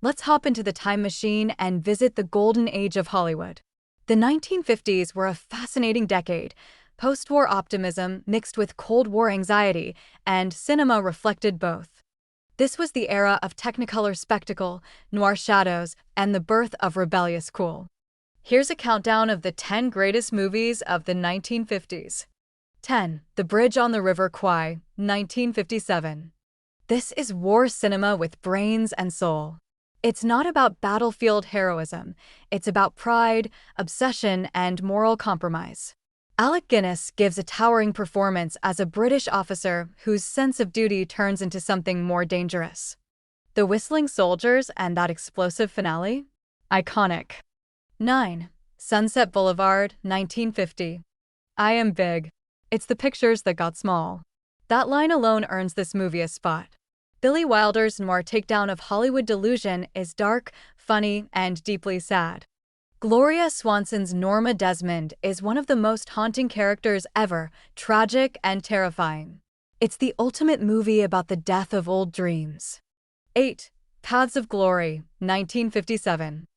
Let's hop into the time machine and visit the golden age of Hollywood. The 1950s were a fascinating decade. Post-war optimism mixed with Cold War anxiety, and cinema reflected both. This was the era of Technicolor spectacle, noir shadows, and the birth of rebellious cool. Here's a countdown of the 10 greatest movies of the 1950s. 10. The Bridge on the River Kwai, 1957. This is war cinema with brains and soul. It's not about battlefield heroism, it's about pride, obsession, and moral compromise. Alec Guinness gives a towering performance as a British officer whose sense of duty turns into something more dangerous. The whistling soldiers and that explosive finale? Iconic. 9. Sunset Boulevard, 1950. I am big. It's the pictures that got small. That line alone earns this movie a spot. Billy Wilder's noir takedown of Hollywood delusion is dark, funny, and deeply sad. Gloria Swanson's Norma Desmond is one of the most haunting characters ever, tragic and terrifying. It's the ultimate movie about the death of old dreams. 8. Paths of Glory, 1957.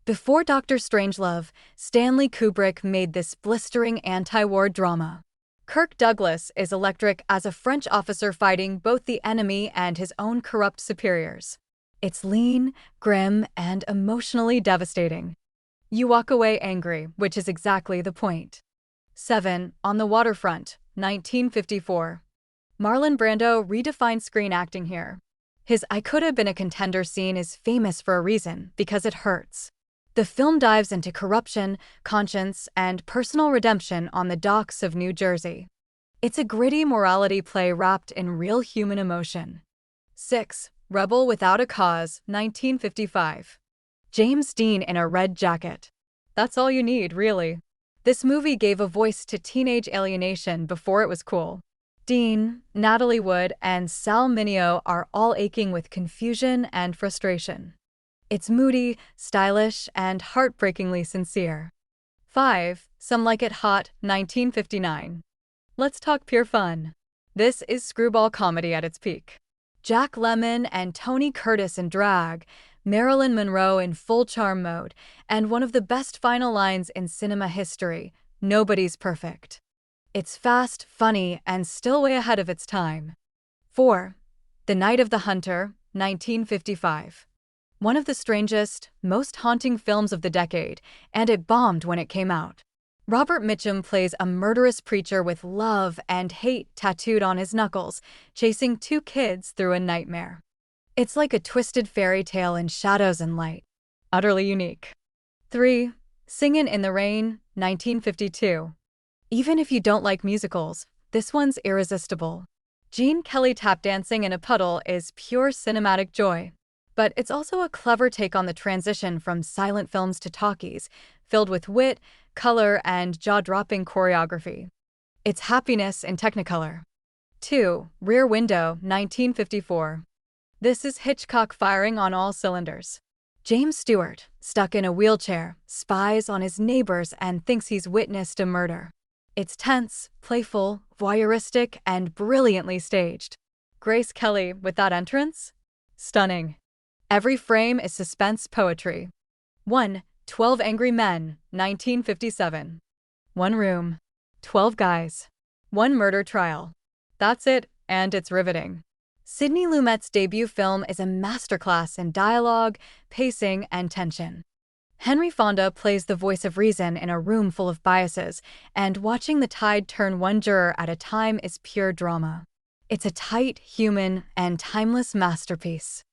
Before Dr. Strangelove, Stanley Kubrick made this blistering anti-war drama. Kirk Douglas is electric as a French officer fighting both the enemy and his own corrupt superiors. It's lean, grim, and emotionally devastating. You walk away angry, which is exactly the point. 7. On the Waterfront, 1954. Marlon Brando redefined screen acting here. His "I could have been a contender" scene is famous for a reason, because it hurts. The film dives into corruption, conscience, and personal redemption on the docks of New Jersey. It's a gritty morality play wrapped in real human emotion. 6. Rebel Without a Cause, 1955. James Dean in a red jacket. That's all you need, really. This movie gave a voice to teenage alienation before it was cool. Dean, Natalie Wood, and Sal Mineo are all aching with confusion and frustration. It's moody, stylish, and heartbreakingly sincere. 5. Some Like It Hot, 1959. Let's talk pure fun. This is screwball comedy at its peak. Jack Lemmon and Tony Curtis in drag, Marilyn Monroe in full charm mode, and one of the best final lines in cinema history, "Nobody's perfect." It's fast, funny, and still way ahead of its time. 4. The Night of the Hunter, 1955. One of the strangest, most haunting films of the decade, and it bombed when it came out. Robert Mitchum plays a murderous preacher with love and hate tattooed on his knuckles, chasing two kids through a nightmare. It's like a twisted fairy tale in shadows and light. Utterly unique. 3. Singin' in the Rain, 1952. Even if you don't like musicals, this one's irresistible. Gene Kelly tap dancing in a puddle is pure cinematic joy. But it's also a clever take on the transition from silent films to talkies, filled with wit, color, and jaw-dropping choreography. It's happiness in Technicolor. 2. Rear Window, 1954. This is Hitchcock firing on all cylinders. James Stewart, stuck in a wheelchair, spies on his neighbors and thinks he's witnessed a murder. It's tense, playful, voyeuristic, and brilliantly staged. Grace Kelly with that entrance? Stunning. Every frame is suspense poetry. 1. 12 Angry Men, 1957. One room. 12 guys. One murder trial. That's it, and it's riveting. Sidney Lumet's debut film is a masterclass in dialogue, pacing, and tension. Henry Fonda plays the voice of reason in a room full of biases, and watching the tide turn one juror at a time is pure drama. It's a tight, human, and timeless masterpiece.